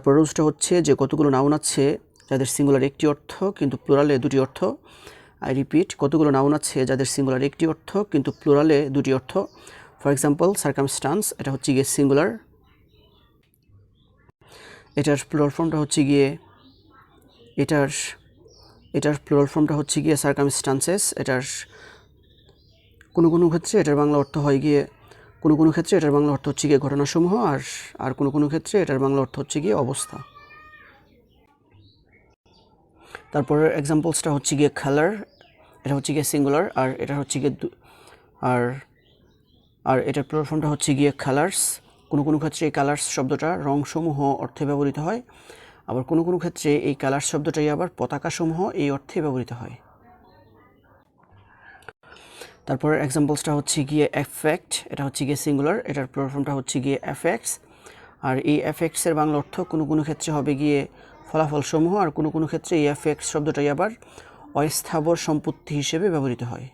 তারপর রুলসটা হচ্ছে যে কতগুলো নাউন আছে যাদের সিঙ্গুলার একটি অর্থ কিন্তু প্লুরালে দুটি অর্থ। আই রিপিট, কতগুলো নাউন আছে যাদের সিঙ্গুলার একটি অর্থ কিন্তু প্লুরালে দুটি অর্থ। ফর এক্সাম্পল সার্কামস্টান্স, এটা হচ্ছে গিয়ে সিঙ্গুলার, এটার প্লুরাল ফর্মটা হচ্ছে গিয়ে এটার প্লুরাল ফর্মটা হচ্ছে গিয়ে সার্কামস্টান্সেস। এটার কোনো ক্ষেত্রে এটার বাংলা অর্থ হয় গিয়ে কোনো ক্ষেত্রে এটার বাংলা অর্থ হচ্ছে গিয়ে ঘটনাসমূহ, আর কোনো ক্ষেত্রে এটার বাংলা অর্থ হচ্ছে গিয়ে অবস্থা। তারপরে এক্সাম্পলসটা হচ্ছে গিয়ে কালার, এটা হচ্ছে গিয়ে সিঙ্গুলার, আর এটা হচ্ছে গিয়ে আর এটার প্লুরাল ফর্মটা হচ্ছে গিয়ে কালার্স। কোনো ক্ষেত্রে এই কালার্স শব্দটা রংসমূহ অর্থে ব্যবহৃত হয়, আবার কোনো ক্ষেত্রে এই কালার্স শব্দটাই আবার পতাকাসমূহ এই অর্থে ব্যবহৃত হয়। তারপরে এক্সাম্পলসটা হচ্ছে গিয়ে এফেক্ট, এটা হচ্ছে গিয়ে সিঙ্গুলার, এটার প্লুরাল ফর্মটা হচ্ছে গিয়ে এফেক্টস, আর এই এফেক্টসের বাংলা অর্থ কোনো ক্ষেত্রে হবে গিয়ে ফলাফলসমূহ, আর কোনো ক্ষেত্রে এই এফেক্টস শব্দটাই আবার অস্থাবর সম্পত্তি হিসেবে ব্যবহৃত হয়।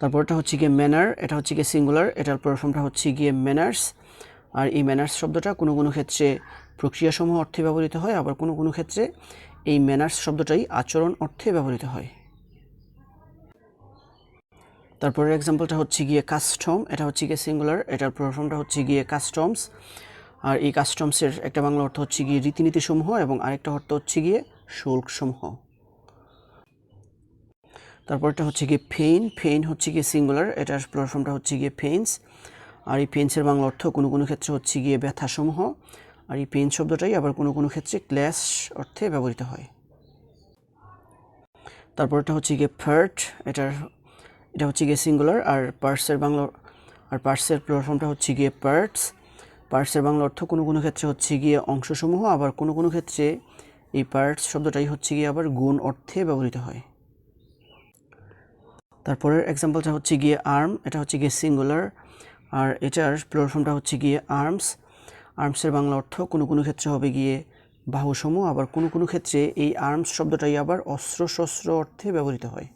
তারপরটা হচ্ছে গিয়ে ম্যানার, এটা হচ্ছে গিয়ে সিঙ্গুলার, এটার প্লুরাল ফর্মটা হচ্ছে গিয়ে ম্যানার্স, আর এই ম্যানার্স শব্দটা কোনো ক্ষেত্রে প্রক্রিয়াসমূহ অর্থে ব্যবহৃত হয়, আবার কোনো ক্ষেত্রে এই ম্যানার্স শব্দটাই আচরণ অর্থে ব্যবহৃত হয়। তারপরের এক্সাম্পলটা হচ্ছে গিয়ে কাস্টম, এটা হচ্ছে গিয়ে সিঙ্গুলার, এটার প্লুরাল ফর্মটা হচ্ছে গিয়ে কাস্টমস, আর এই কাস্টমসের একটা বাংলা অর্থ হচ্ছে গিয়ে রীতিনীতিসমূহ এবং আরেকটা অর্থ হচ্ছে গিয়ে শুল্কসমূহ। তারপরটা হচ্ছে গিয়ে পেইন হচ্ছে গিয়ে সিঙ্গুলার, এটার প্লুরাল ফর্মটা হচ্ছে গিয়ে পেইনস, আর এই পেইনসের বাংলা অর্থ কোনো ক্ষেত্রে হচ্ছে গিয়ে ব্যথাসমূহ, আর এই পেইন শব্দটাই আবার কোনো ক্ষেত্রে ক্ল্যাশ অর্থে ব্যবহৃত হয়। তারপরটা হচ্ছে গিয়ে পার্ট, এটা হচ্ছে গিয়ে সিঙ্গুলার, আর পার্টসের প্লুরাল ফর্মটা হচ্ছে গিয়ে পার্টসের বাংলা অর্থ কোনো ক্ষেত্রে হচ্ছে গিয়ে অংশসমূহ, আবার কোনো ক্ষেত্রে এই পার্টস শব্দটাই হচ্ছে গিয়ে আবার গুণ অর্থে ব্যবহৃত হয়। তারপরের এক্সাম্পলটা হচ্ছে গিয়ে আর্ম, এটা হচ্ছে গিয়ে সিঙ্গুলার, আর এটার প্লুরাল ফর্মটা হচ্ছে গিয়ে আর্মসের বাংলা অর্থ কোনো ক্ষেত্রে হবে গিয়ে বাহুসমূহ, আবার কোনো ক্ষেত্রে এই আর্মস শব্দটাই আবার অস্ত্র-শস্ত্র অর্থে ব্যবহৃত হয়।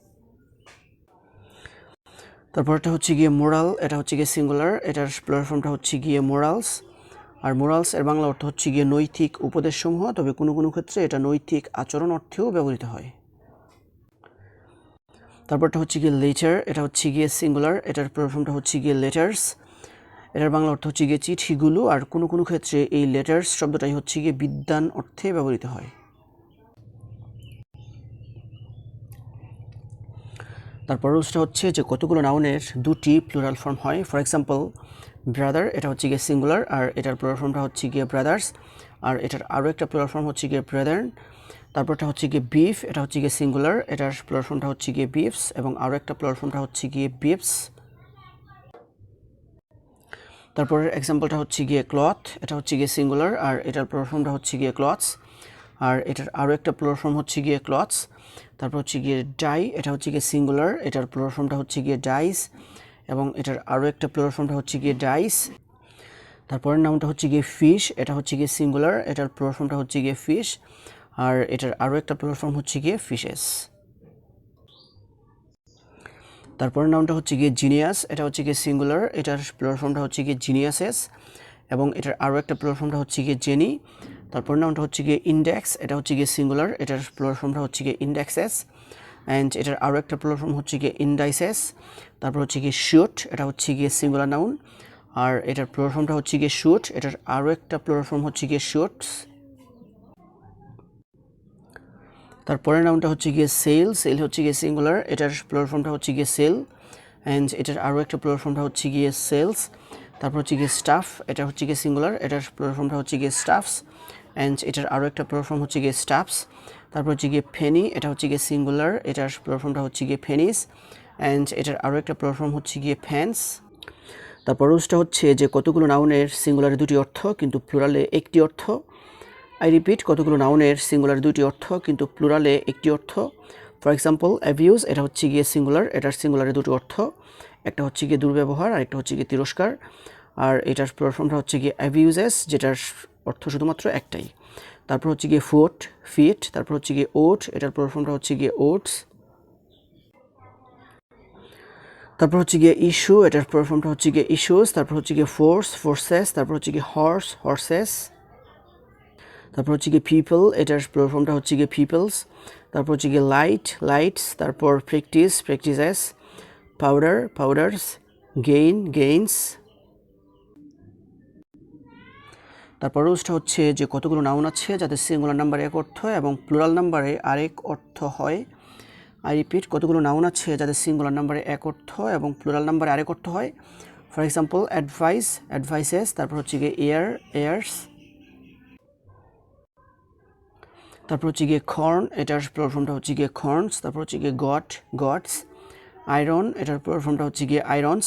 তারপরটা হচ্ছে গিয়ে মোরাল, এটা হচ্ছে গিয়ে সিঙ্গুলার, এটার প্লুরাল ফর্মটা হচ্ছে গিয়ে মোরালস, আর মোরালস এর বাংলা অর্থ হচ্ছে গিয়ে নৈতিক উপদেশসমূহ, তবে কোনো ক্ষেত্রে এটা নৈতিক আচরণ অর্থেও ব্যবহৃত হয়। তারপরটা হচ্ছে গিয়ে লেটার, এটা হচ্ছে গিয়ে সিঙ্গুলার, এটার প্লুরাল ফর্মটা হচ্ছে গিয়ে লেটার্স, এটার বাংলা অর্থ হচ্ছে গিয়ে চিঠিগুলো, আর কোনো ক্ষেত্রে এই লেটার্স শব্দটাই হচ্ছে গিয়ে বিদ্বান অর্থে ব্যবহৃত হয়। তারপর রুলসটা হচ্ছে যে কতগুলো নাউনের দুটি প্লুরাল ফর্ম হয়। ফর এক্সাম্পল ব্রাদার, এটা হচ্ছে গিয়ে সিঙ্গুলার, আর এটার প্লুরাল ফর্মটা হচ্ছে গিয়ে ব্রাদার্স, আর এটার আরও একটা প্লুরাল ফর্ম হচ্ছে গিয়ে ব্রাদার্ন। তারপরটা হচ্ছে গিয়ে বিফ, এটা হচ্ছে গিয়ে সিঙ্গুলার, এটার প্লুরাল ফর্মটা হচ্ছে গিয়ে বিফস, এবং আরও একটা প্লুরাল ফর্মটা হচ্ছে গিয়ে বিফস। তারপরের এক্সাম্পলটা হচ্ছে গিয়ে ক্লথ, এটা হচ্ছে গিয়ে সিঙ্গুলার, আর এটার প্লুরাল ফর্মটা হচ্ছে গিয়ে ক্লথস, আর এটার আরও একটা প্লুরাল ফর্ম হচ্ছে গিয়ে ক্লথস। তারপর হচ্ছে গিয়ে ডাই, এটা হচ্ছে গিয়ে সিঙ্গুলার, এটার প্লুরাল ফর্মটা হচ্ছে গিয়ে ডাইস, এবং এটার আরও একটা প্লুরাল ফর্মটা হচ্ছে গিয়ে ডাইস। তারপরের নামটা হচ্ছে গিয়ে ফিশ, এটা হচ্ছে গিয়ে সিঙ্গুলার, এটার প্লুরাল ফর্মটা হচ্ছে গিয়ে ফিশ, আর এটার আরও একটা প্লুরাল ফর্ম হচ্ছে গিয়ে ফিশেস। তারপরের নামটা হচ্ছে গিয়ে জিনিয়াস, এটা হচ্ছে গিয়ে সিঙ্গুলার, এটার প্লুরাল ফর্মটা হচ্ছে গিয়ে জিনিয়াসেস, এবং এটার আরও একটা প্লুরাল ফর্মটা হচ্ছে গিয়ে জেনি। তারপর নামটা হচ্ছে গিয়ে ইন্ডেক্স, এটা হচ্ছে গিয়ে সিঙ্গুলার, এটার প্লুরাল ফর্মটা হচ্ছে গিয়ে ইন্ডেক্সেস, অ্যান্ড এটার আরও একটা প্লুরাল ফর্ম হচ্ছে গিয়ে ইন্ডাইসেস। তারপর হচ্ছে গিয়ে শুট, এটা হচ্ছে গিয়ে সিঙ্গুলার নাউন, আর এটার প্লুরাল ফর্মটা হচ্ছে গিয়ে শুট, এটার আরও একটা প্লুরাল ফর্ম হচ্ছে গিয়ে শুটস। তারপরের নাউনটা হচ্ছে গিয়ে সেল হচ্ছে গিয়ে সিঙ্গুলার, এটার প্লুরাল ফর্মটা হচ্ছে গিয়ে সেল, অ্যান্ড এটার আরও একটা প্লুরাল ফর্মটা হচ্ছে গিয়ে সেলস। তারপর হচ্ছে গিয়ে স্টাফ, এটা হচ্ছে গিয়ে সিঙ্গুলার, এটার প্লুরাল ফর্মটা হচ্ছে গিয়ে স্টাফস, অ্যান্ড এটার আরও একটা প্লুরাল ফর্ম হচ্ছে গিয়ে স্টাফস। তারপর হচ্ছে গিয়ে ফেনি, এটা হচ্ছে গিয়ে সিঙ্গুলার, এটার প্লুরাল ফর্মটা হচ্ছে গিয়ে ফেনিস, অ্যান্ড এটার আরও একটা প্লুরাল ফর্ম হচ্ছে গিয়ে ফ্যান্স। তারপর রুলসটা হচ্ছে যে কতগুলো নাউনের সিঙ্গুলারে দুটি অর্থ কিন্তু প্লুরালে একটি অর্থ। আই রিপিট, কতগুলো নাউনের সিঙ্গুলার দুটি অর্থ কিন্তু প্লুরালে একটি অর্থ। ফর এক্সাম্পল অ্যাবিউজ, এটা হচ্ছে গিয়ে সিঙ্গুলার, এটার সিঙ্গুলারে দুটো অর্থ, একটা হচ্ছে গিয়ে দুর্ব্যবহার আর একটা হচ্ছে গিয়ে তিরস্কার, আর এটার প্লুরাল ফর্মটা হচ্ছে গিয়ে অ্যাবিউজেস, যেটার অর্থ শুধুমাত্র একটাই। তারপর হচ্ছে গিয়ে ফিট, তারপর হচ্ছে গিয়ে ওট, এটার প্লুরাল ফর্মটা হচ্ছে গিয়ে ওটস। তারপর হচ্ছে গিয়ে ইস্যু, এটার প্লুরাল ফর্মটা হচ্ছে গিয়ে ইস্যুস। তারপর হচ্ছে গিয়ে ফোর্স, ফোর্সেস। তারপর হচ্ছে গিয়ে হর্স, হর্সেস। তারপর হচ্ছে গিয়ে পিপল, এটার প্লুরাল ফর্মটা হচ্ছে গিয়ে পিপলস। তারপর হচ্ছে গিয়ে লাইট, লাইটস। তারপর practice, practices. Powder, powders. Gain, gains. তারপর রুলসটা হচ্ছে যে কতগুলো নাউন আছে যাদের সিঙ্গুলার নাম্বারে এক অর্থ এবং প্লুরাল নাম্বারে আরেক অর্থ হয়। আই রিপিট, কতগুলো নাউন আছে যাদের সিঙ্গুলার নাম্বারে এক অর্থ এবং প্লুরাল নাম্বারে আরেক অর্থ হয়। For example advice, advises. তারপর হচ্ছে গিয়ে এয়ার, এয়ার্স। তারপর হচ্ছে গিয়ে খর্ন, এটার প্লুরাল ফর্মটা হচ্ছে গিয়ে খর্নস। তারপর হচ্ছে গিয়ে গট, গটস। আয়রন, এটার প্লুরাল ফর্মটা হচ্ছে গিয়ে আয়রনস।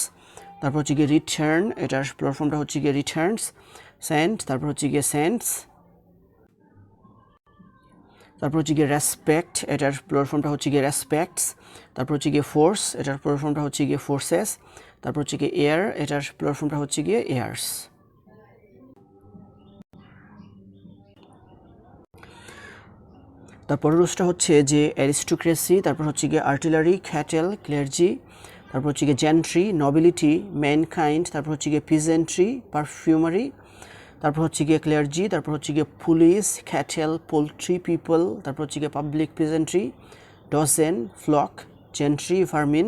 তারপর হচ্ছে গিয়ে রিটার্ন, এটার প্লুরাল ফর্মটা হচ্ছে গিয়ে রিটার্নস। সেন্ট, তারপর হচ্ছে গিয়ে সেন্টস। তারপর হচ্ছে গিয়ে রেসপেক্ট, এটার প্লুরাল ফর্মটা হচ্ছে গিয়ে রেসপেক্টস। তারপর হচ্ছে গিয়ে ফোর্স, এটার প্লুরাল ফর্মটা হচ্ছে গিয়ে ফোর্সেস। তারপর হচ্ছে গিয়ে এয়ার, এটার প্লুরাল ফর্মটা হচ্ছে গিয়ে এয়ার্স। তারপর রুলসটা হচ্ছে যে অ্যারিস্টোক্রেসি, তারপর হচ্ছে গিয়ে আর্টিলারি, ক্যাটেল, ক্লেরজি। তারপর হচ্ছে গিয়ে জেন্ট্রি, নবিলিটি, ম্যানকাইন্ড। তারপর হচ্ছে গিয়ে পিজেন্ট্রি, পারফিউমারি। তারপর হচ্ছে গিয়ে ক্লেরজি। তারপর হচ্ছে গিয়ে পুলিশ, ক্যাটেল, পোলট্রি, পিপল। তারপর হচ্ছে গিয়ে public peasantry, dozen, flock, gentry, vermin.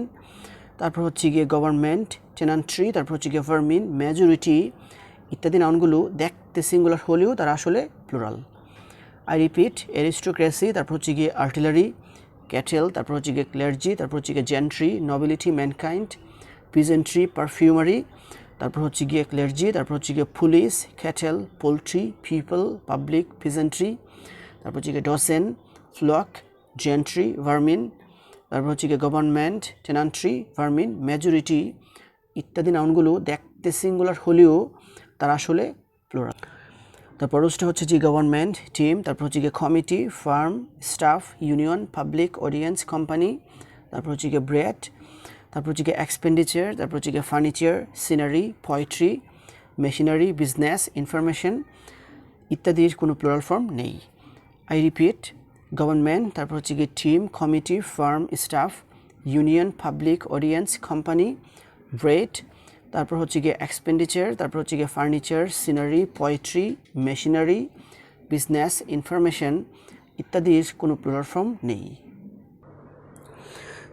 তারপর হচ্ছে গিয়ে গভর্নমেন্ট, টেনান্ট্রি। তারপর হচ্ছে গিয়ে ভার্মিন, মেজরিটি ইত্যাদি নাউনগুলো দেখতে সিঙ্গুলার হলেও তারা আসলে প্লুরাল। আই রিপিট, অ্যারিস্টোক্রেসি, তারপর হচ্ছে গিয়ে আর্টিলারি, ক্যাটেল। তারপর হচ্ছে গিয়ে ক্লেরজি। তারপর হচ্ছে গিয়ে জেন্ট্রি, নবিলিটি, ম্যানকাইন্ড, পিজেন্ট্রি, পারফিউমারি। তারপর হচ্ছে গিয়ে ক্লেরজি। তারপর হচ্ছে গিয়ে police, cattle, poultry, people, public, peasantry. তারপর হচ্ছে গিয়ে ডজেন, ফ্লক, জেন্ট্রি, ভার্মিন। তারপর হচ্ছে গিয়ে গভর্নমেন্ট, টেনান্ট্রি, ভার্মিন, মেজরিটি ইত্যাদি নাউনগুলো দেখতে সিঙ্গুলার হলেও তারা আসলে প্লুরাল। তারপর রুলসটা হচ্ছে যে গভর্নমেন্ট, টিম। তারপর হচ্ছে গিয়ে committee, farm, staff, union, public, audience, company. তারপর হচ্ছে গিয়ে ব্রেড। তারপর হচ্ছে গিয়ে এক্সপেন্ডিচার। তারপর হচ্ছে গিয়ে furniture, scenery, poetry, machinery, business, information ইত্যাদির কোনো প্লুরাল ফর্ম নেই। I repeat, government. তারপর হচ্ছে গিয়ে team, committee, farm, staff, union, public, audience, company, bread. তারপর হচ্ছে গিয়ে এক্সপেন্ডিচার। তারপর হচ্ছে গিয়ে furniture, scenery, poetry, machinery, business, information ইত্যাদির কোনো প্লুরাল ফর্ম নেই।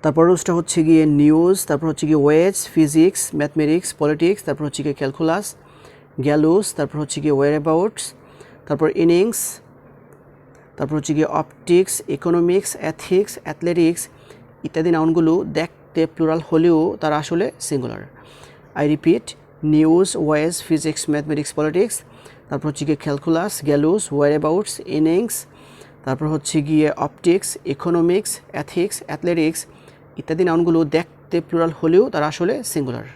তারপর রুলসটা হচ্ছে গিয়ে নিউজ। তারপর হচ্ছে গিয়ে ওয়েজ, ফিজিক্স, ম্যাথমেটিক্স, পলিটিক্স। তারপর হচ্ছে গিয়ে ক্যালকুলাস, গ্যালুস। তারপর হচ্ছে গিয়ে ওয়ারঅ্যাবাউটস। তারপর ইনিংস। তারপর হচ্ছে গিয়ে অপটিক্স, ইকোনমিক্স, এথিক্স, অ্যাথলেটিক্স ইত্যাদি নাউনগুলো দেখতে প্লুরাল হলেও তারা আসলে singular. I repeat, news, wages, physics, mathematics, politics. তারপর হচ্ছে গিয়ে ক্যালকুলাস, গ্যালুস, ওয়ারঅ্যাবাউটস, ইনিংস। তারপর হচ্ছে গিয়ে অপটিক্স, ইকোনমিক্স, এথিক্স, অ্যাথলেটিক্স ইত্যাদি নাউনগুলো দেখতে প্লুরাল হলেও তারা আসলে সিঙ্গুলার।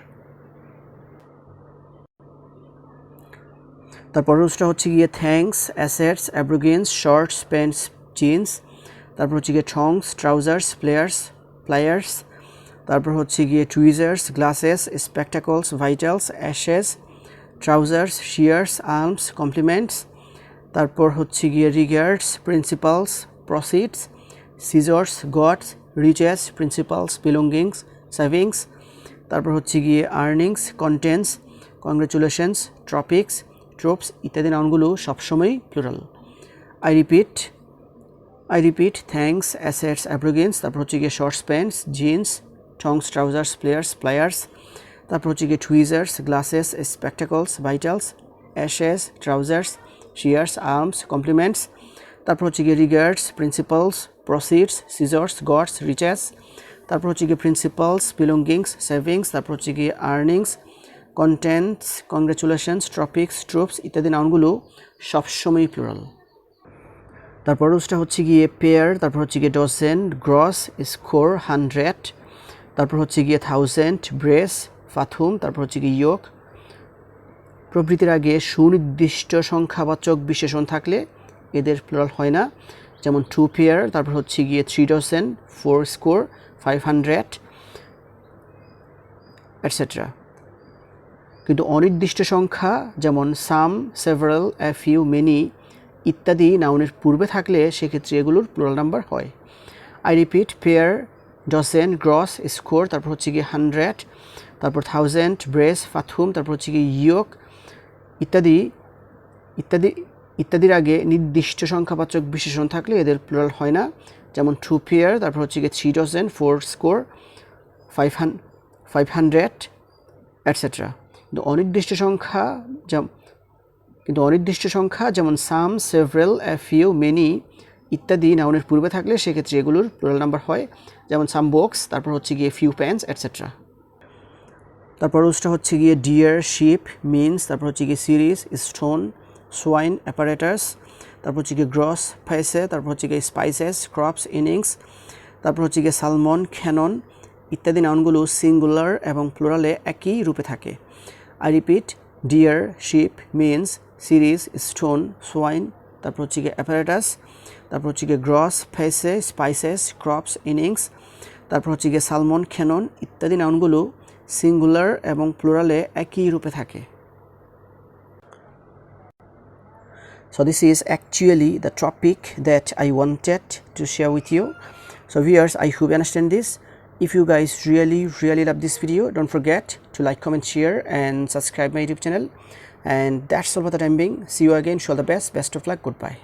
তারপর রুলসটা হচ্ছে গিয়ে thanks, assets, aborigines, shorts, pants, jeans. তারপর হচ্ছে গিয়ে ট্রংস, ট্রাউজার্স, প্লায়ার্স। তারপর হচ্ছে গিয়ে tweezers, glasses, spectacles, vitals, ashes, trousers, shears, arms, compliments. তারপর হচ্ছে গিয়ে regards, principals, proceeds, scissors, gods, riches, principals, belongings, savings. তারপর হচ্ছে গিয়ে earnings, contents, congratulations, tropics, troops ইত্যাদি নাউনগুলো সবসময়ই plural. I repeat, thanks, assets, aborigines. তারপর হচ্ছে গিয়ে shorts, pants, jeans, tongs, trousers, pliers. তারপর হচ্ছে গিয়ে tweezers, glasses, spectacles, vitals, ashes, trousers, shears, arms, compliments. তারপর হচ্ছে গিয়ে regards, principals, proceeds, scissors, gods, riches. তারপর হচ্ছে গিয়ে প্রিন্সিপালস, বিলঙ্গিংস, সেভিংস। তারপর হচ্ছে গিয়ে earnings, contents, congratulations, tropics, troops ইত্যাদি নাউনগুলো সবসময়ই প্লুরাল। তারপর রুলসটা হচ্ছে গিয়ে পেয়ার। তারপর হচ্ছে গিয়ে ডজেন, গ্রস, স্কোর, 100। তারপর হচ্ছে গিয়ে 1000, ব্রেস, ফাথুম। তারপর হচ্ছে গিয়ে ইয়োক প্রভৃতির আগে সুনির্দিষ্ট সংখ্যাবাচক বিশেষণ থাকলে এদের প্লুরাল হয় না, যেমন 2 পেয়ার। তারপর হচ্ছে গিয়ে 3 ডজেন, 4 স্কোর, 500 এটসেট্রা। কিন্তু অনির্দিষ্ট সংখ্যা যেমন সাম, সেভারাল, এ ফিউ, মেনি ইত্যাদি নাউনের পূর্বে থাকলে সেক্ষেত্রে এগুলোর প্লুরাল নাম্বার হয়। I repeat, pair, dozen, gross, score, তারপর হচ্ছে গিয়ে 100, তারপর 1000, ব্রেস, ফাথুম, তারপর হচ্ছে গিয়ে ইয়ক ইত্যাদি ইত্যাদি ইত্যাদির আগে নির্দিষ্ট সংখ্যাবাচক বিশেষণ থাকলে এদের প্লুরাল হয় না, যেমন 2 পেয়ার, তারপর হচ্ছে গিয়ে 3 ডজন, 4 স্কোর, 500 এটসেট্রা। কিন্তু অনির্দিষ্ট সংখ্যা যেমন সাম, সেভারেল, এ ফিউ, মেনি ইত্যাদি নাউনের পূর্বে থাকলে সেক্ষেত্রে এগুলোর প্লুরাল নাম্বার হয়, যেমন সাম বক্স, তারপর হচ্ছে গিয়ে ফিউ প্যান্স এটসেট্রা। তারপর রুলসটা হচ্ছে গিয়ে ডিয়ার, শিপ, মিন্স, তারপর হচ্ছে গিয়ে সিরিজ, স্টোন, সোয়াইন, অ্যাপারেটাস, তারপর হচ্ছে গিয়ে গ্রস, ফেসে, তারপর হচ্ছে গিয়ে স্পাইসেস, ক্রপস, ইনিংস, তারপর হচ্ছে গিয়ে সালমন, খ্যানন ইত্যাদি নাউনগুলো সিঙ্গুলার এবং প্লুরালে একই রূপে থাকে। I repeat, deer, sheep, means, series, stone, swine, তারপর হচ্ছে গিয়ে অ্যাপারেটাস, তারপর হচ্ছে গিয়ে গ্রস, ফেসে, স্পাইসেস, ক্রপস, ইনিংস, তারপর হচ্ছে গিয়ে সালমন, খ্যানন ইত্যাদি নাউনগুলো সিঙ্গুলার এবং প্লুরালে একই রূপে থাকে। So this is actually the topic that I wanted to share with you. So viewers, I hope you understand this. If you guys really love this video, don't forget to like, comment, share and subscribe my YouTube channel. And that's all for the time being. See you again. Show all the best of luck. Goodbye.